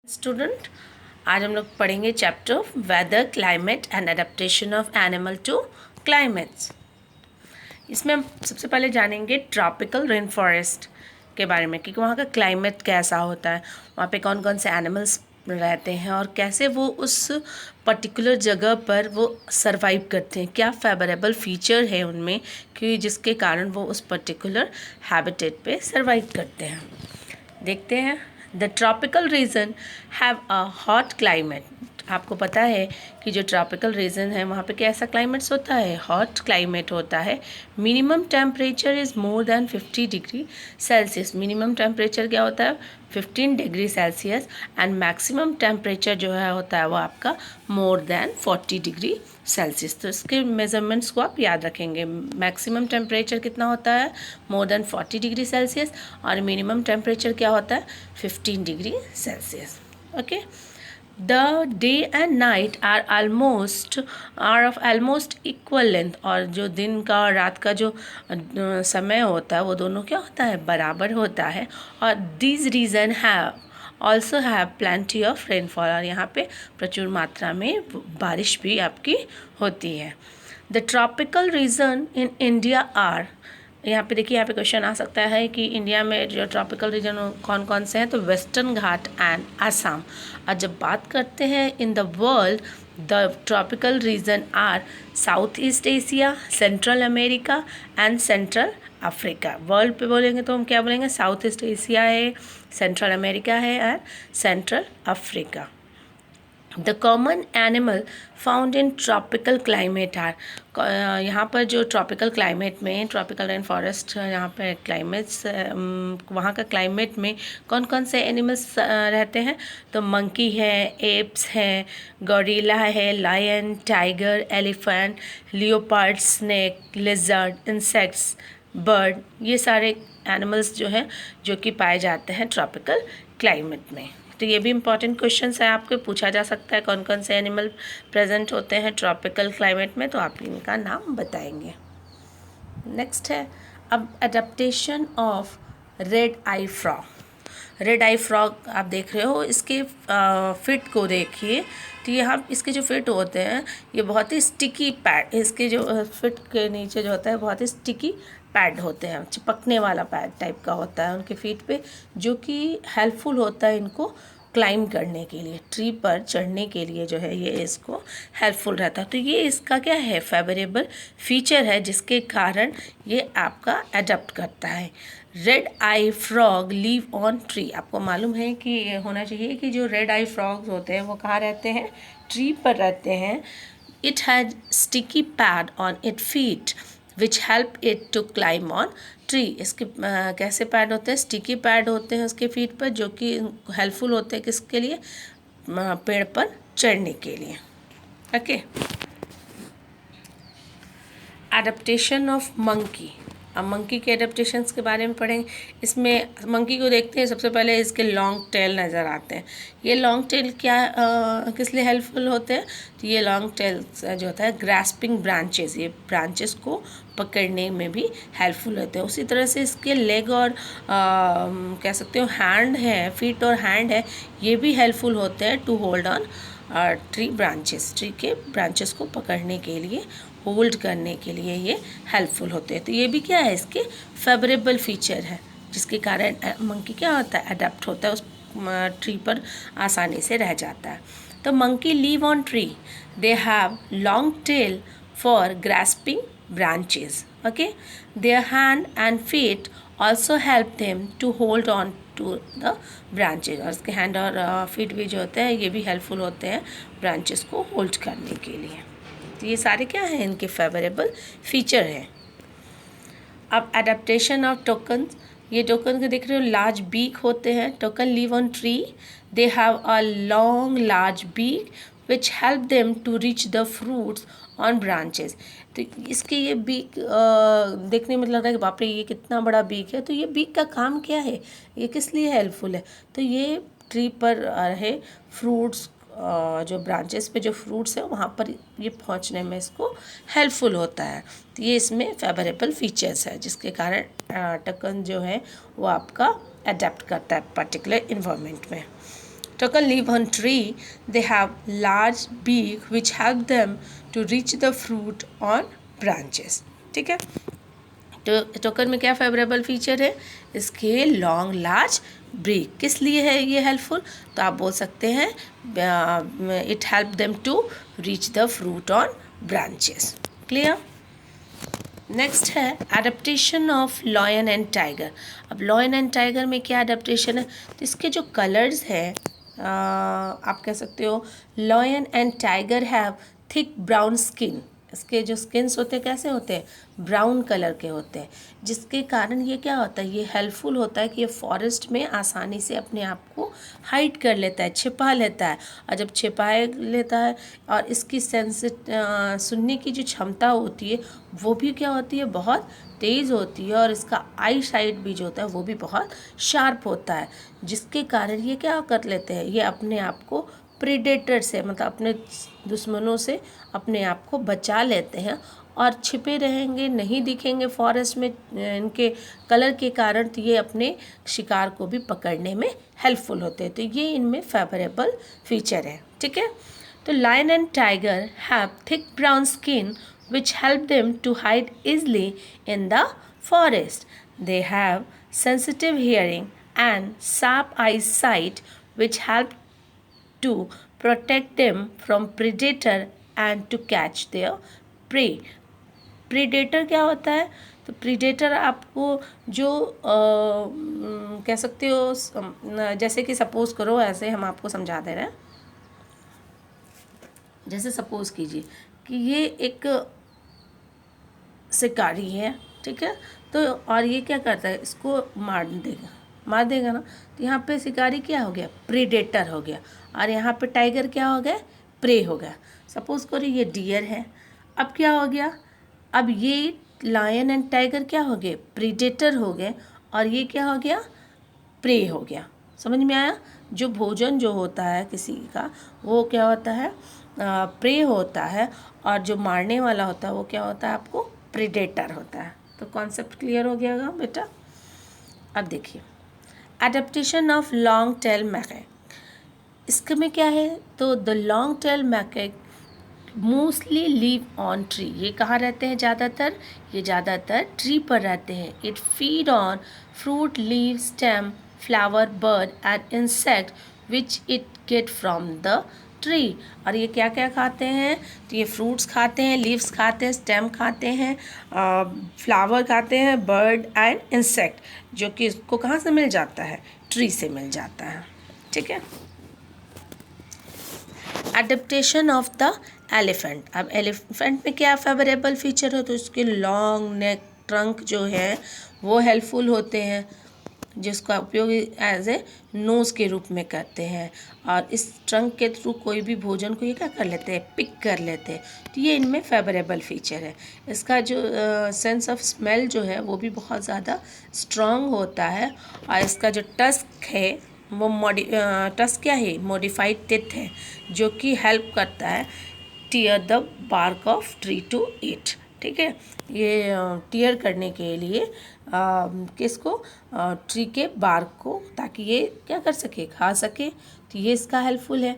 Student, आज हम लोग पढ़ेंगे chapter weather, climate and adaptation of animal to climates. इसमें हम सबसे पहले जानेंगे ट्रॉपिकल रेन फॉरेस्ट के बारे में कि वहाँ का क्लाइमेट कैसा होता है, वहाँ पे कौन कौन से एनिमल्स रहते हैं और कैसे वो उस पर्टिकुलर जगह पर वो सरवाइव करते हैं, क्या फेवरेबल फीचर है उनमें कि जिसके कारण वो उस पर्टिकुलर हैबिटेट पे सरवाइव करते हैं। देखते हैं। The tropical reason have a hot climate. आपको पता है कि जो ट्रॉपिकल रीजन है वहाँ पे कैसा क्लाइमेट्स होता है, हॉट क्लाइमेट होता है। Minimum temperature is more than 50 degree Celsius. Minimum temperature क्या होता है, 15 degree Celsius, and maximum temperature जो है होता है वो आपका मोर देन 40 डिग्री सेल्सियस। तो इसके मेजरमेंट्स को आप याद रखेंगे। मैक्सिमम टेम्परेचर कितना होता है, मोर देन 40 डिग्री सेल्सियस, और मिनिमम टेम्परेचर क्या होता है, 15 degree Celsius. Okay. The day and night are of almost equal length. और जो दिन का और रात का जो समय होता है वो दोनों क्या होता है, बराबर होता है। और this region also have plenty of rainfall. और यहाँ पे प्रचुर मात्रा में बारिश भी आपकी होती है। The tropical region in India are, यहाँ पे देखिए, यहाँ पे क्वेश्चन आ सकता है कि इंडिया में जो ट्रॉपिकल रीजन कौन कौन से हैं, तो वेस्टर्न घाट एंड असम। और जब बात करते हैं in the world, the tropical region are South East Asia, Central America and Central Africa. World पे बोलेंगे तो हम क्या बोलेंगे, साउथ ईस्ट एशिया है, सेंट्रल अमेरिका है and Central Africa. The common animal found in tropical climate are, यहाँ पर जो ट्रॉपिकल क्लाइमेट में, ट्रॉपिकल रेन फॉरेस्ट यहाँ पर क्लाइमेट्स, वहाँ का क्लाइमेट में कौन कौन से एनिमल्स रहते हैं, तो मंकी है, एप्स हैं, गौरीला है, lion, tiger, elephant, leopard, snake, lizard, insects, bird, ये सारे एनिमल्स जो हैं जो कि पाए जाते हैं ट्रॉपिकल क्लाइमेट में। तो ये भी इंपॉर्टेंट क्वेश्चन है, आपको पूछा जा सकता है कौन कौन से एनिमल प्रेजेंट होते हैं ट्रॉपिकल क्लाइमेट में, तो आप इनका नाम बताएंगे। नेक्स्ट है अब adaptation of red I frog. Red I frog आप देख रहे हो, इसके फिट को देखिए। तो यहाँ इसके जो फिट होते हैं ये बहुत ही स्टिकी पैड, इसके जो फिट के नीचे जो होता है बहुत ही स्टिकी पैड होते हैं, चिपकने वाला पैड टाइप का होता है उनके फीट पे, जो कि हेल्पफुल होता है इनको क्लाइंब करने के लिए, ट्री पर चढ़ने के लिए जो है ये इसको हेल्पफुल रहता है। तो ये इसका क्या है, फेवरेबल फीचर है जिसके कारण ये आपका एडप्ट करता है। Red I frog leave on tree. आपको मालूम है कि ये होना चाहिए कि जो रेड आई फ्रॉग्स होते हैं वो कहाँ रहते हैं, ट्री पर रहते हैं। It has sticky pad on it feet which help it to climb on tree. इसके कैसे पैड होते हैं, स्टिकी पैड होते हैं उसके फीट पर, जो कि हेल्पफुल होते हैं किसके लिए, पेड़ पर चढ़ने के लिए। ओके। Adaptation of monkey. अब मंकी के एडेप्टेशंस के बारे में पढ़ेंगे। इसमें मंकी को देखते हैं, सबसे पहले इसके लॉन्ग टेल नज़र आते हैं। ये लॉन्ग टेल क्या किस लिए हेल्पफुल होते हैं, तो ये लॉन्ग टेल जो होता है ग्रास्पिंग ब्रांचेस, ये ब्रांचेस को पकड़ने में भी हेल्पफुल होते हैं। उसी तरह से इसके लेग और कह सकते हो हैंड है, फीट और हैंड है, ये भी हेल्पफुल होते हैं to hold on tree branches, tree के ब्रांचेस को पकड़ने के लिए, होल्ड करने के लिए ये हेल्पफुल होते हैं। तो ये भी क्या है, इसके फेवरेबल फीचर है जिसके कारण मंकी क्या होता है, अडेप्ट होता है, उस ट्री पर आसानी से रह जाता है। तो monkey leave on tree, they have long tail for grasping branches. Okay, their hand and feet also help them to hold on to the branches. और उसके हैंड और फीट भी जो होते हैं ये भी हेल्पफुल होते हैं ब्रांचेस को होल्ड करने के लिए। तो ये सारे क्या हैं, इनके फेवरेबल फीचर हैं। अब एडेप्टेशन ऑफ टोकन्स। ये टोकन को देख रहे हो, लार्ज बीक होते हैं। Toucan live on tree, they have a long large beak which help them to reach the fruits on branches. तो इसके ये बीक देखने में लग रहा है कि बाप रे ये कितना बड़ा बीक है। तो ये बीक का काम क्या है, ये किस लिए हेल्पफुल है, तो ये ट्री पर रहे फ्रूट्स, जो ब्रांचेस पे जो फ्रूट्स है वहाँ पर ये पहुँचने में इसको हेल्पफुल होता है। तो ये इसमें फेवरेबल फीचर्स है जिसके कारण टोकन जो है वो आपका अडेप्ट करता है पर्टिकुलर इन्वायरमेंट में। Turtle live on tree. They have large beak which help them to reach the fruit on branches. ठीक है, तो टोकर में क्या फेवरेबल फीचर है, इसके लॉन्ग लार्ज ब्रेक। किस लिए है ये हेल्पफुल, तो आप बोल सकते हैं it help them to reach the fruit on branches. Clear. Next है adaptation of lion and tiger. अब लॉयन एंड टाइगर में क्या एडेप्टेशन है, तो इसके जो कलर्स हैं आप कह सकते हो lion and tiger have thick brown skin. इसके जो स्किन्स होते हैं कैसे होते हैं, ब्राउन कलर के होते हैं, जिसके कारण ये क्या होता है, ये हेल्पफुल होता है कि ये फॉरेस्ट में आसानी से अपने आप को हाइड कर लेता है, छिपा लेता है। और जब छिपाए लेता है और इसकी सुनने की जो क्षमता होती है वो भी क्या होती है, बहुत तेज़ होती है, और इसका आई साइट भी जो होता है वो भी बहुत शार्प होता है, जिसके कारण ये क्या कर लेते हैं, ये अपने आप को प्रीडेटर से मतलब अपने दुश्मनों से अपने आप को बचा लेते हैं, और छिपे रहेंगे, नहीं दिखेंगे फॉरेस्ट में इनके कलर के कारण, तो ये अपने शिकार को भी पकड़ने में हेल्पफुल होते हैं। तो ये इनमें फेवरेबल फीचर है। ठीक है, तो lion and tiger have thick brown skin which help them to hide easily in the forest. They have sensitive hearing and sharp eyesight which help to protect them from predator and to catch their prey. Predator क्या होता है, तो predator आपको जो कह सकते हो, जैसे कि सपोज करो, ऐसे हम आपको समझा दे रहे हैं, जैसे सपोज कीजिए कि ये एक शिकारी है, ठीक है, तो और ये क्या करता है, इसको मार देगा ना, तो यहाँ पे शिकारी क्या हो गया, प्रीडेटर हो गया, और यहाँ पे टाइगर क्या हो गया, प्रे हो गया। सपोज करो ये डियर है, अब क्या हो गया, अब ये लायन एंड टाइगर क्या हो गए, प्रीडेटर हो गए, और ये क्या हो गया, प्रे हो गया। समझ में आया। जो भोजन जो होता है किसी का वो क्या होता है, प्रे होता है, और जो मारने वाला होता है वो क्या होता है, आपको प्रीडेटर होता है। तो कॉन्सेप्ट क्लियर हो गया होगा बेटा। अब देखिए adaptation of long tail macaque, इसके में क्या है, तो the long tail macaque mostly live on tree. ये कहाँ रहते हैं ज़्यादातर, ये ज़्यादातर ट्री पर रहते हैं। It feed on fruit, leave, stem, flower, bird and insect which it get from the tree. और ये क्या क्या खाते हैं, तो ये फ्रूट्स खाते हैं, लीव्स खाते हैं, स्टेम खाते हैं, फ्लावर खाते हैं, बर्ड एंड इंसेक्ट, जो कि इसको कहाँ से मिल जाता है, ट्री से मिल जाता है। ठीक है। Adaptation of the elephant. अब एलिफेंट में क्या फेवरेबल फीचर हो, तो इसके लॉन्ग नेक, ट्रंक जो है वो हेल्पफुल होते हैं, जिसका उपयोग एज ए नोज़ के रूप में करते हैं, और इस ट्रंक के थ्रू कोई भी भोजन को ये क्या कर लेते हैं, पिक कर लेते हैं। तो ये इनमें फेवरेबल फीचर है। इसका जो सेंस ऑफ स्मेल जो है वो भी बहुत ज़्यादा स्ट्रॉन्ग होता है, और इसका जो टस्क है वो टस्क क्या है, मॉडिफाइड टिथ है, जो कि हेल्प करता है tear the bark of tree to eat. ठीक है, ये टीयर करने के लिए किसको, ट्री के बार्क को, ताकि ये क्या कर सके, खा सके। तो ये इसका हेल्पफुल है।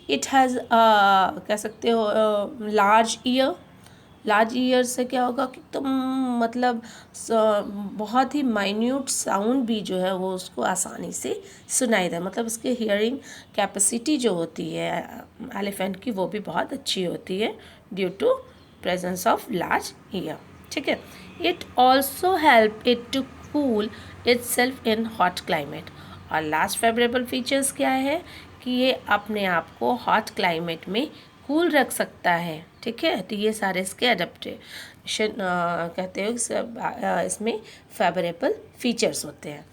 इट हैज़ कह सकते हो लार्ज ईयर। लार्ज ईयर से क्या होगा कि तुम मतलब बहुत ही माइन्यूट साउंड भी जो है वो उसको आसानी से सुनाई दे, मतलब इसके हियरिंग कैपेसिटी जो होती है एलिफेंट की वो भी बहुत अच्छी होती है due to presence of large ear. ठीक है। It also help it to cool itself in hot climate. और लास्ट फेवरेबल फीचर्स क्या है कि ये अपने आप को हॉट क्लाइमेट में कूल रख सकता है। ठीक है, तो ये सारे इसके एडेप्टेशन कहते हो इसमें फेवरेबल फीचर्स होते हैं।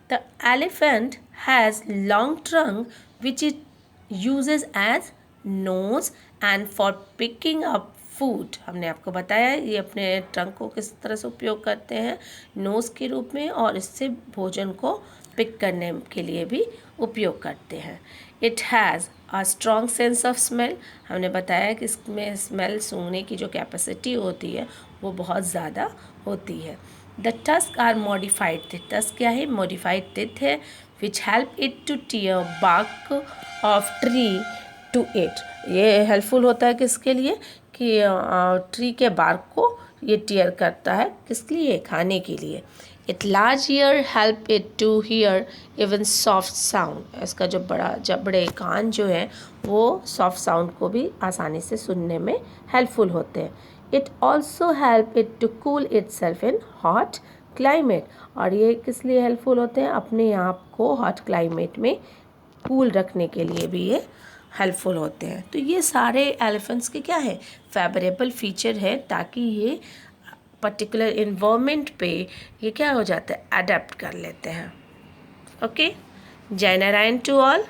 The elephant has long trunk which it uses as nose and for picking up food. हमने आपको बताया ये अपने ट्रंक को किस तरह से उपयोग करते हैं, नोज़ के रूप में, और इससे भोजन को पिक करने के लिए भी उपयोग करते हैं। It has a strong sense of smell. हमने बताया कि इसमें स्मेल सूंघने की जो कैपेसिटी होती है वो बहुत ज़्यादा होती है। The tusk are modified teeth. Tusk क्या है, मॉडिफाइड टिथ है which help it to tear bark of tree to eat. ये हेल्पफुल होता है किसके लिए कि ट्री के बार्क को ये टीयर करता है, किसके लिए, खाने के लिए। It large ear help it to hear even soft sound. इसका जो बड़े कान जो है वो सॉफ्ट साउंड को भी आसानी से सुनने में हेल्पफुल होते हैं। It also help it to cool itself in hot climate. और ये किस लिए हेल्पफुल होते हैं, अपने आप को हॉट क्लाइमेट में कूल रखने के लिए भी ये हेल्पफुल होते हैं। तो ये सारे एलिफेंट्स के क्या है, फेवरेबल फीचर है, ताकि ये पर्टिकुलर इन्वायरमेंट पे ये क्या हो जाता है, अडेप्ट कर लेते हैं। ओके, जय नारायण टू ऑल।